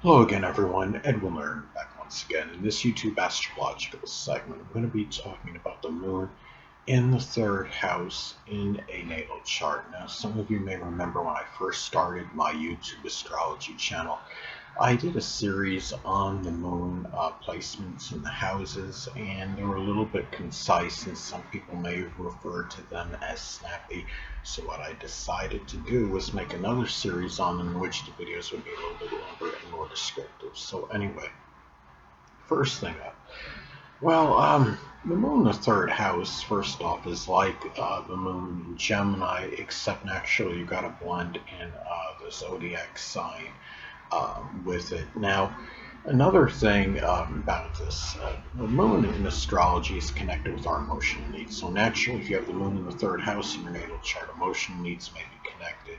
Hello again, everyone. Edwin Learnard back once again. In this YouTube astrological segment, I'm going to be talking about the moon in the third house in a natal chart. Now, some of you may remember when I first started my YouTube astrology channel, I did a series on the moon placements in the houses, and they were a little bit concise, and some people may refer to them as snappy. So what I decided to do was make another series on them in which the videos would be a little bit longer and more descriptive. So anyway, first thing up. The moon in the third house, first off, is like the moon in Gemini, except naturally you got to blend in the zodiac sign with it. Now, another thing about this, the moon in astrology is connected with our emotional needs. So naturally, if you have the moon in the third house in your natal chart, emotional needs may be connected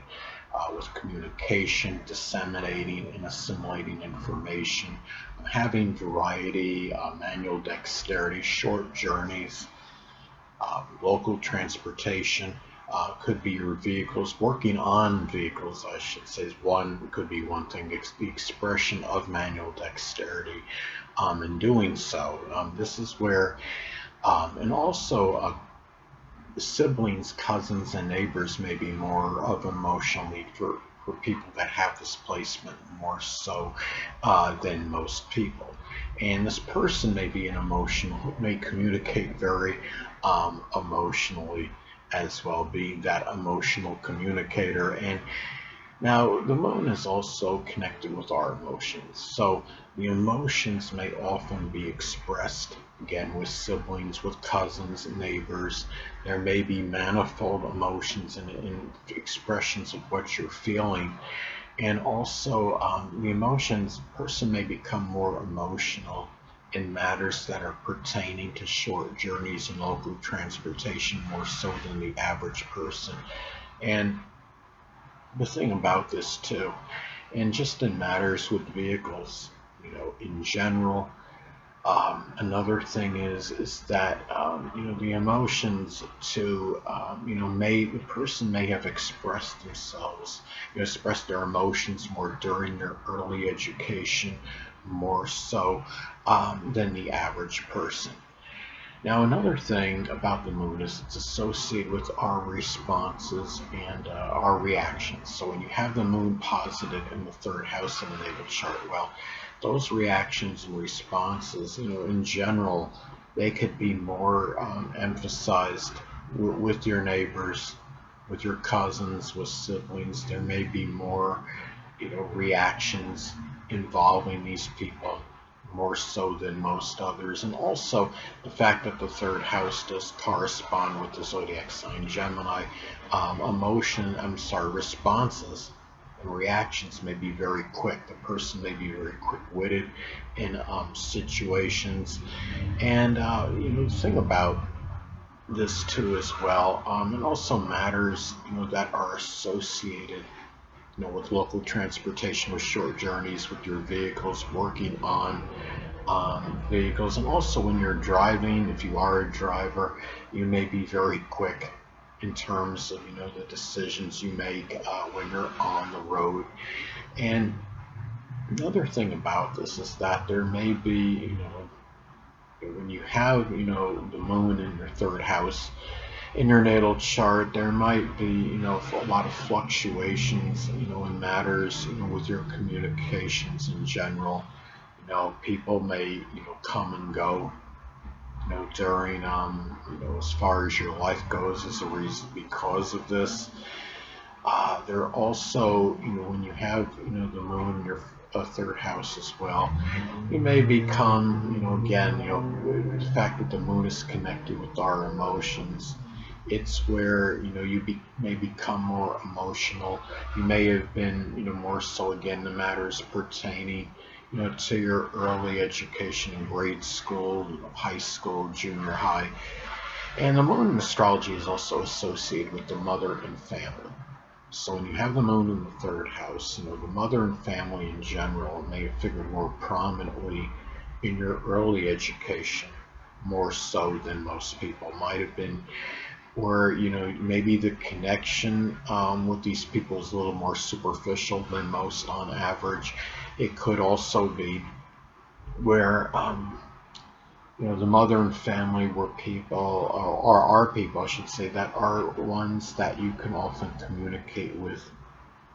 with communication, disseminating and assimilating information, having variety, manual dexterity, short journeys, local transportation. Could be your vehicles, working on vehicles, I should say, is one, could be one thing. The expression of manual dexterity in doing so. This is where, and also siblings, cousins, and neighbors may be more of an emotional need for people that have this placement more so than most people. And this person may be an emotional, may communicate very emotionally as well, being that emotional communicator. And now, the moon is also connected with our emotions. So, the emotions may often be expressed again with siblings, with cousins, neighbors. There may be manifold emotions and expressions of what you're feeling. And also, the emotions, a person may become more emotional in matters that are pertaining to short journeys and local transportation more so than the average person. And the thing about this too, and just in matters with vehicles, in general, another thing is that the emotions too, may the person may have expressed themselves, expressed their emotions more during their early education, more so than the average person. Now, another thing about the moon is it's associated with our responses and our reactions. So when you have the moon positive in the third house in the natal chart, well, those reactions and responses, in general, they could be more emphasized with your neighbors, with your cousins, with siblings. There may be more, reactions involving these people more so than most others. And also the fact that the third house does correspond with the zodiac sign Gemini, responses and reactions may be very quick. The person may be very quick-witted in situations. And, the thing about this too as well, and also matters, that are associated with local transportation, with short journeys, with your vehicles, working on vehicles, and also when you're driving, if you are a driver, you may be very quick in terms of the decisions you make when you're on the road. And another thing about this is that there may be, when you have the moon in your third house in your natal chart, there might be, a lot of fluctuations, in matters, with your communications in general. People may, come and go, during, as far as your life goes as a reason because of this. There are also, when you have, the moon in your third house as well, you may become, again, the fact that the moon is connected with our emotions. It's where may become more emotional. You may have been more so again the matters pertaining to your early education in grade school, high school, junior high. And the moon in astrology is also associated with the mother and family. So when you have the moon in the third house, the mother and family in general may have figured more prominently in your early education, more so than most people. Might have been or maybe the connection with these people is a little more superficial than most on average. It could also be where the mother and family were people, or are people, I should say, that are ones that you can often communicate with,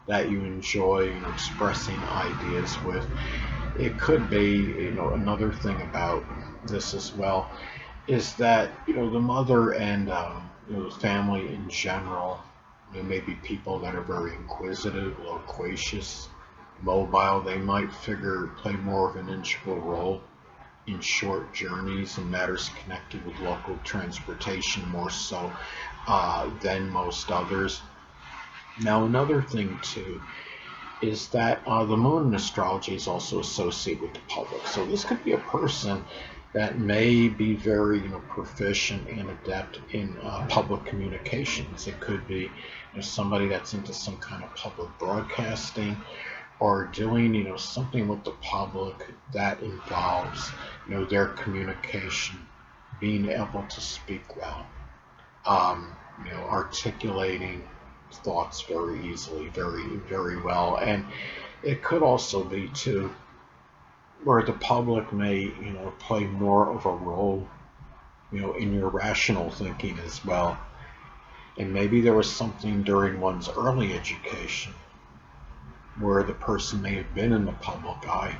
that you enjoy expressing ideas with. It could be, another thing about this as well is that the mother and the family in general, maybe people that are very inquisitive, loquacious, mobile. They might figure play more of an integral role in short journeys and matters connected with local transportation more so than most others. Now, another thing too is that the moon in astrology is also associated with the public. So this could be a person that may be very proficient and adept in public communications. It could be somebody that's into some kind of public broadcasting or doing something with the public that involves their communication, being able to speak well, articulating thoughts very easily, very well. And it could also be too where the public may play more of a role in your rational thinking as well. And maybe there was something during one's early education where the person may have been in the public eye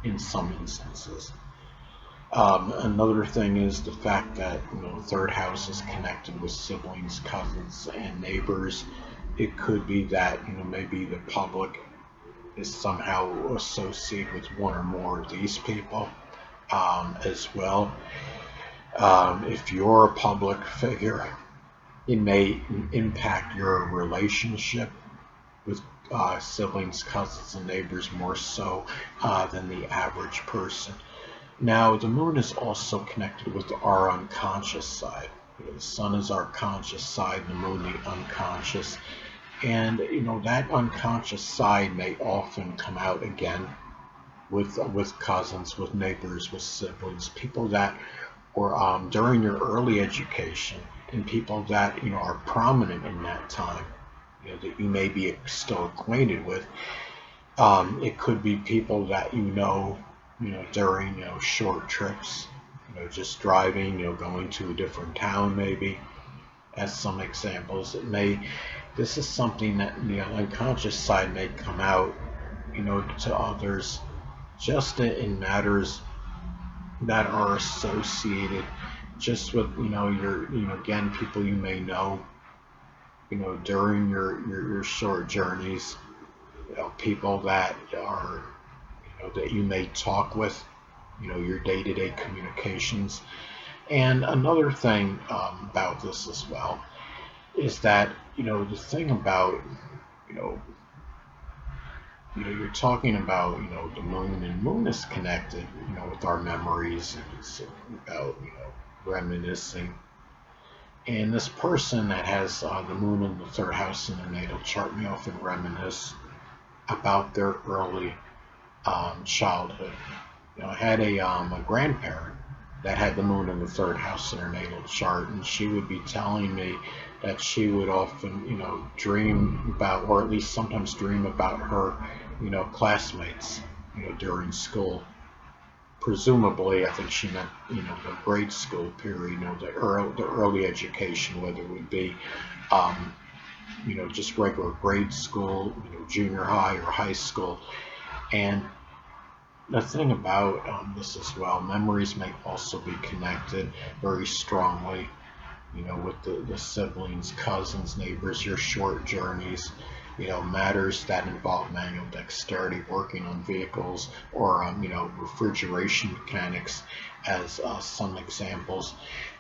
in some instances. Another thing is the fact that third house is connected with siblings, cousins, and neighbors. It could be that maybe the public is somehow associated with one or more of these people as well. If you're a public figure, it may impact your relationship with siblings, cousins, and neighbors more so than the average person. Now, the moon is also connected with our unconscious side. The sun is our conscious side, the moon the unconscious. And that unconscious side may often come out again with cousins, with neighbors, with siblings, people that were during your early education, and people that are prominent in that time, that you may be still acquainted with. It could be people that during short trips, just driving, going to a different town maybe. As some examples, this is something that the unconscious side may come out, to others, just in matters that are associated just with, again, people you may know, during your short journeys, people that are, that you may talk with, your day-to-day communications. And another thing about this as well is that the thing about you know you're talking about the moon, and moon is connected with our memories, and it's about reminiscing. And this person that has the moon in the third house in their natal chart may often reminisce about their early childhood. I had a grandparent that had the moon in the third house in her natal chart, and she would be telling me that she would often, dream about, or at least sometimes dream about her, classmates, during school. Presumably, I think she meant, the grade school period, the early education, whether it would be, um, just regular grade school, junior high or high school. And the thing about this as well, memories may also be connected very strongly, with the siblings, cousins, neighbors, your short journeys, matters that involve manual dexterity, working on vehicles, or, refrigeration mechanics as some examples,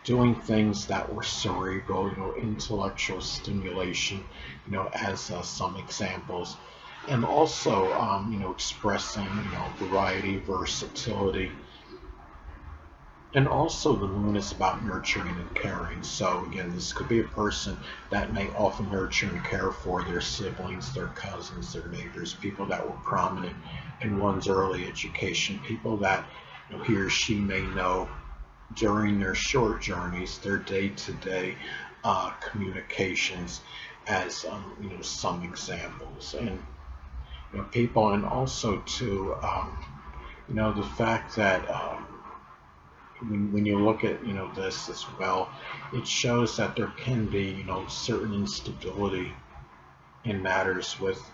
doing things that were cerebral, intellectual stimulation, as some examples. And also, expressing, variety, versatility. And also, the moon is about nurturing and caring. So again, this could be a person that may often nurture and care for their siblings, their cousins, their neighbors, people that were prominent in one's early education, people that he or she may know during their short journeys, their day-to-day communications as some examples. And people, and also too, the fact that when you look at this as well, it shows that there can be certain instability in matters with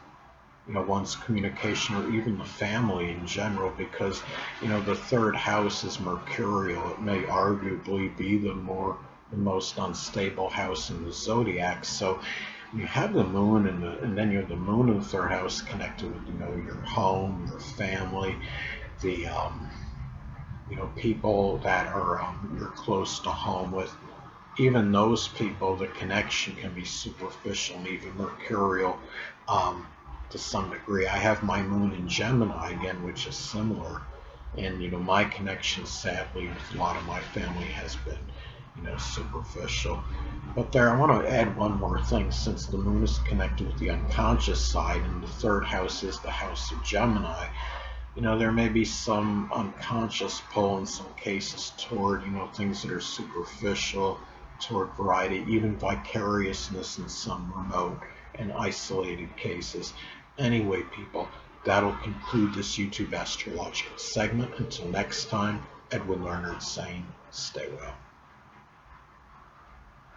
one's communication, or even the family in general, because the third house is mercurial. It may arguably be the most unstable house in the zodiac. So you have the moon, and then you have the moon in the third house connected with your home, your family, the people that are you're close to home with. Even those people, the connection can be superficial and even mercurial um, to some degree. I have my moon in Gemini again, which is similar, and my connection, sadly, with a lot of my family has been superficial. But there, I want to add one more thing. Since the moon is connected with the unconscious side, and the third house is the house of Gemini, there may be some unconscious pull in some cases toward, things that are superficial, toward variety, even vicariousness in some remote and isolated cases. Anyway, people, that'll conclude this YouTube astrological segment. Until next time, Edwin Learnard saying, stay well.